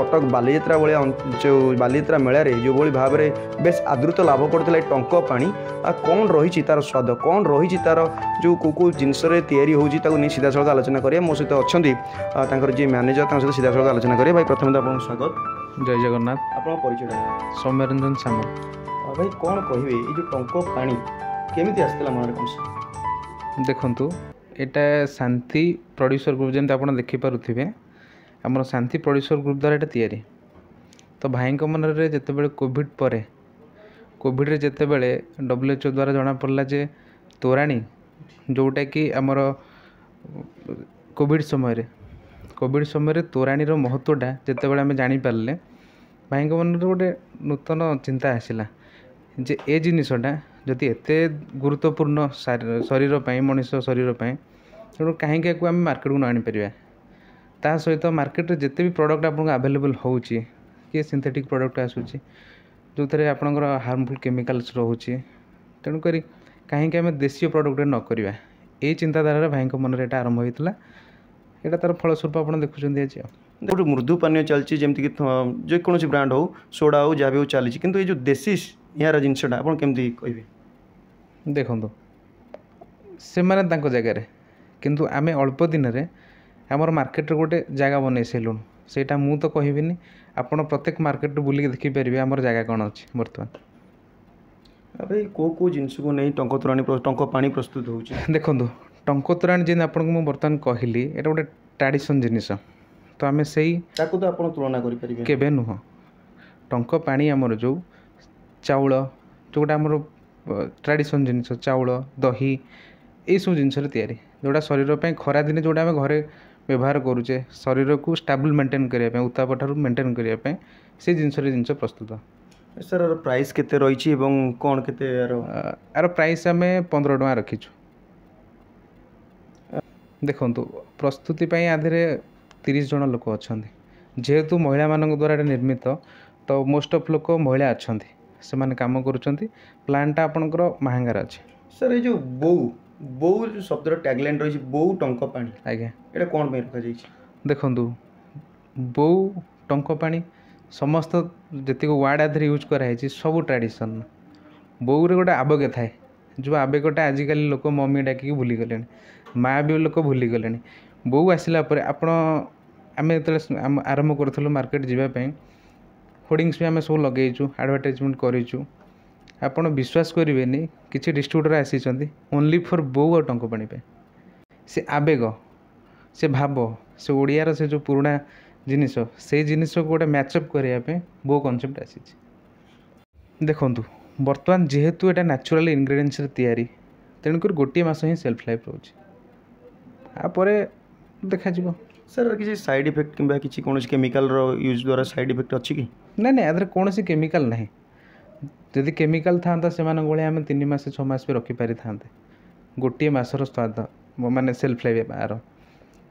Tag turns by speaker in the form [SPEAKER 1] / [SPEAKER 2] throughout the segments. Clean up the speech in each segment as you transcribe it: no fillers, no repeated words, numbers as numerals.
[SPEAKER 1] कटक बालीयात्रा भाया जो बालीयात्रा मेलार जो भाव में बेस आदृत लाभ करता टंक पानी कौन रही तार स्वाद कौन रही तार जो कौ जिनस नहीं सीधा सड़क आलोचना करें मो सहित अच्छा जी मैनेजर सहित सीधा सड़क आलोचना करें भाई प्रथम तो आपको स्वागत
[SPEAKER 2] जय जगन्नाथ
[SPEAKER 1] आप परिचय
[SPEAKER 2] सौम्यरंजन सामल
[SPEAKER 1] भाई कौन कहे ये जो टंक पानी केमी आसला मन कौन
[SPEAKER 2] देखु यहाँ शांति प्रोड्यूसर ग्रुप जमी आप देखिपे आमर शांति प्रोड्यूसर ग्रुप द्वारा यहाँ तैयारी तो भाई मन में जिते कोविड पर कोविड जिते WHO द्वारा जना पड़ा जे तोराणी जोटा कि आमर कोविड समय तोराणीर महत्वटा जिते आम जापारे भाई मन गोटे नूतन चिंता आसला जे ए जिनसटा जदि एते गुरुत्वपूर्ण शरीर मनीष शरीर तेणु कहीं आम मार्केट को आनीपर ता सहित मार्केट जिते भी प्रोडक्ट आपको अवेलेबल होची कि सिंथेटिक प्रोडक्ट आसूची जो थे आपंकर हार्मफुल केमिकल्स रोचे तेणुक कहीं आम देशीय प्रोडक्ट न करवा यही चिंताधारा भाई मन में यहाँ आरंभ होता है तार फलस्वरूप आप देखुं आज
[SPEAKER 1] गोटे मृदु पानीय चलती जमीक जेकोसी ब्रांड हो सोडा हो जहाँ भी हो चली कि ये जो देशी यार जिनसटा आप केमती कहे
[SPEAKER 2] देखो से मैंने जगार किंतु आमे अल्प दिन में आमर मार्केट गोटे जगह बनई सारूँ सेटा मु तो कहबिनी आपड़ प्रत्येक मार्केट बुलिक देखिपारे आमर जगह कौन अच्छी बर्तमान
[SPEAKER 1] भाई कौ जिनस को नहीं टंक तोराणी टंक पानी प्रस्तुत हो
[SPEAKER 2] देखो टंक तोराणी जी आपको बर्तमान कहली ये गोटे ट्रेडिशन जिनिस तो आम से
[SPEAKER 1] तो आप तुलना करें
[SPEAKER 2] केबे नुह टंक पानी आमर जो चाउल जोटा आमर ट्रेडिशन जिनिस चाउल दही यही सब जिनस तैयारी जोटा शरीर पर खरा दिन जोटा आम घरे व्यवहार करुचे शरीर को स्टेबल मेंटेन करने उत्ताप ठार मेंटेन करने से जिनस प्रस्तुत
[SPEAKER 1] सर प्राइस केते रही कौन केते
[SPEAKER 2] यार प्राइस आम 15 टका रखीचु देखु प्रस्तुति आधे 30 जन लोक अच्छा जेहेतु महिला मान द्वारा निर्मित तो मोस्ट ऑफ लोक महिला अच्छा से माने काम करुँच प्लांटा आपणकर महंगार अच्छे
[SPEAKER 1] सर ये जो बो बो जो शब्द टैगलाइन रही बो टंक पानी
[SPEAKER 2] आज्ञा
[SPEAKER 1] ये कौन रखा
[SPEAKER 2] देखु बो टंक पानी समस्त जी वार्ड आधे यूज कराई सब ट्रेडिशन बोरे गोटे आवेग थाए जो आवेगटा आजिकल लोक मम्मी डाक भूली गले माँ भी लोक भूली गले बो आसला आपण आम जो आरंभ करूँ मार्केट जावाई होर्डिंग्स भी आम सब लगेचु एडवर्टाइजमेंट करूँ आपड़ विश्वास करेंगे किसी डिस्ट्रीब्यूटर आसी ओनली फॉर बो और टंक पानी पे से आवेग से भाव से ओडियार से जो पुराना जिनिस से जिनिस को गोटे मैचअप करने बो कनसेप्ट आसी देखु बर्तमान जेहेतु यहाँ नेचुरल इनग्रेडिएंट्स तैयारी तेणुक गोटे मस ही सेल्फ लाइफ रोचे देखा
[SPEAKER 1] सर किसी साइड इफेक्ट किंबा किसी कौन केमिकल यूज द्वारा साइड इफेक्ट अच्छी कि
[SPEAKER 2] ना आधे कौन केमिकल ना जदि केमिकल था से आम 3 मास 6 मास भी रखिपारि था गोटे मसर स्वाद माने सेल्फ लाइफ आर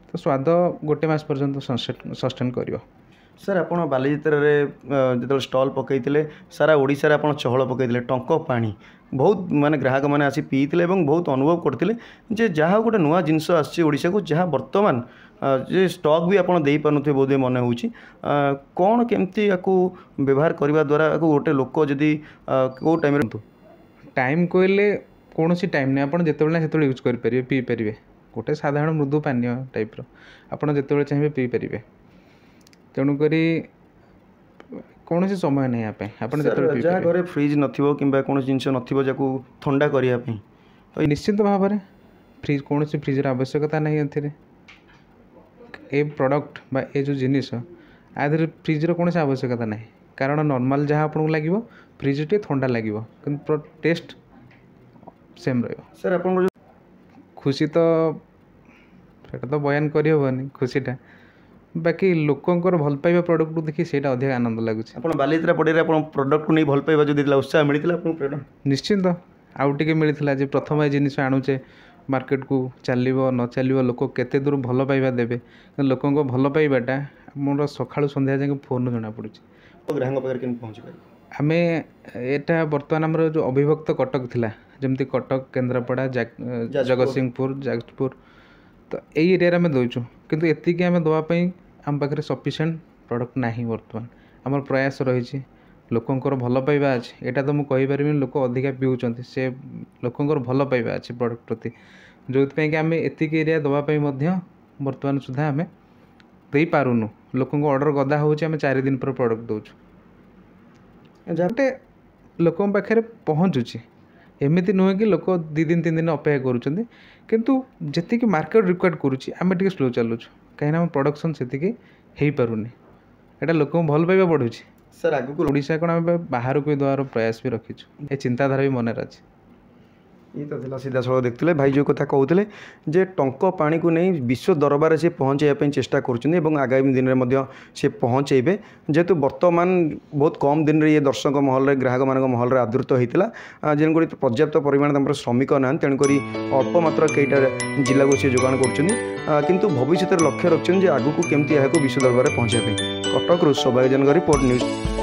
[SPEAKER 2] तो स्वाद गोटे मास पर्यंत सस्टेन कर
[SPEAKER 1] सर आप बालीयात्रा जो स्टल पकईले सारा ओडिशा आप चहल पकईले टंक पानी बहुत माने ग्राहक मैंने आसी पीते बहुत अनुभव करते जहाँ गोटे नुआ जिनस आशा को जहाँ बर्तमान जे स्टॉक भी आपड़ दे पारे बोधे मन हो कौन केमती व्यवहार करने द्वारा गोटे लोक जदि कौ टाइम
[SPEAKER 2] टाइम कहले कौन टाइम नहीं आप जिते यूज करेंगे पी पारे गोटे साधारण मृदु पानीय टाइप्र आपड़ जिते चाहिए पी पारे तेणुक कौन समय नहीं आप
[SPEAKER 1] जहाँ घर फ्रिज नथिबो किंबा कौन जिनस नथिबो जाकू ठंडा करने
[SPEAKER 2] तो निश्चित भाव में फ्रिज कौन फ्रिजर आवश्यकता नहीं ए प्रोडक्ट बा ए जो जिनिस आधे फ्रिजर कौन आवश्यकता नहीं कारण नॉर्मल जहाँ आपको लगे फ्रिज टे ठंडा लगे कि टेस्ट सेम रही
[SPEAKER 1] सर आप
[SPEAKER 2] खुशी तो तो बयान करहबनी खुशीटा बाकी लोकंर भल पाइबा प्रोडक्ट को देखिए से अधिक आनंद लगुच
[SPEAKER 1] बालीयात्रा पड़े प्रोडक्ट को नहीं भल पाइबा जो उत्साह मिलता
[SPEAKER 2] निश्चिंत आउ टे मिलता जे प्रथम जिनिस आणुचे मार्केट को चलो न चलो लोक केते दूर भल पाइबा देवे लोक भल पाइबाटा मोर सका संध्या जाए फोन जना पड़ू
[SPEAKER 1] ग्राहक पाखे पहुँची
[SPEAKER 2] आम एटा बर्तमान आमर जो अविभक्त कटक थिला जमती कटक केन्द्रापड़ा जगतसिंहपुर जाजपुर तो यही एरिया आम दौचु किंतु एतिकी आम दवापाई आम पाखे सफिशिएंट प्रॉडक्ट नहीं बर्तमान आमर प्रयास रही लोकंर भल पाइबा अच्छे यहाँ तो मुझे कहीपर लोक अधिका पीऊँच से लोकंर भल पाइबा अच्छे प्रॉडक्ट प्रति जो कि आम एतिक एरिया दवापाई बर्तमान सुधा आम दे पारुनु लोक ऑर्डर गदा हो 4 दिन पर प्रॉडक्ट दौचु जहाँ लोक पाखे पहुँचुची एमती नुहे कि लोक 2 दिन 3 दिन अपेक्षा करुँच किंतु जी मार्केट रिक्वायर्ड करुँची आम टे स्लो चलुचु कहीं प्रोडक्शन से हो पारुनी यहाँ लोक भल पाइबा बढ़ुची
[SPEAKER 1] सर आगु
[SPEAKER 2] ओडिशा कौन आम बाहर को देवार प्रयास भी रखीचु ये चिंताधारा भी मन अच्छे
[SPEAKER 1] ये तो थिला सीधा सड़क देखते भाई जो कथा कहते जे टंक पानी को नहीं विश्व दरबार से पहुँचाई चेष्टा कर आगामी दिन में से पहुँचेबे जेहेतु वर्तमान बहुत कम दिन में ये दर्शक महल ग्राहक मान महल आदृत होता जेनगुड़ी पर्याप्त परिमाण श्रमिक ना तेणुक अल्प मात्र कईटा जिला को सी जोगान कर भविष्य लक्ष्य रखते आगू केमती यहाँ विश्व दरबार पहुँचाई कटक सौभाग्यजन रिपोर्ट न्यूज।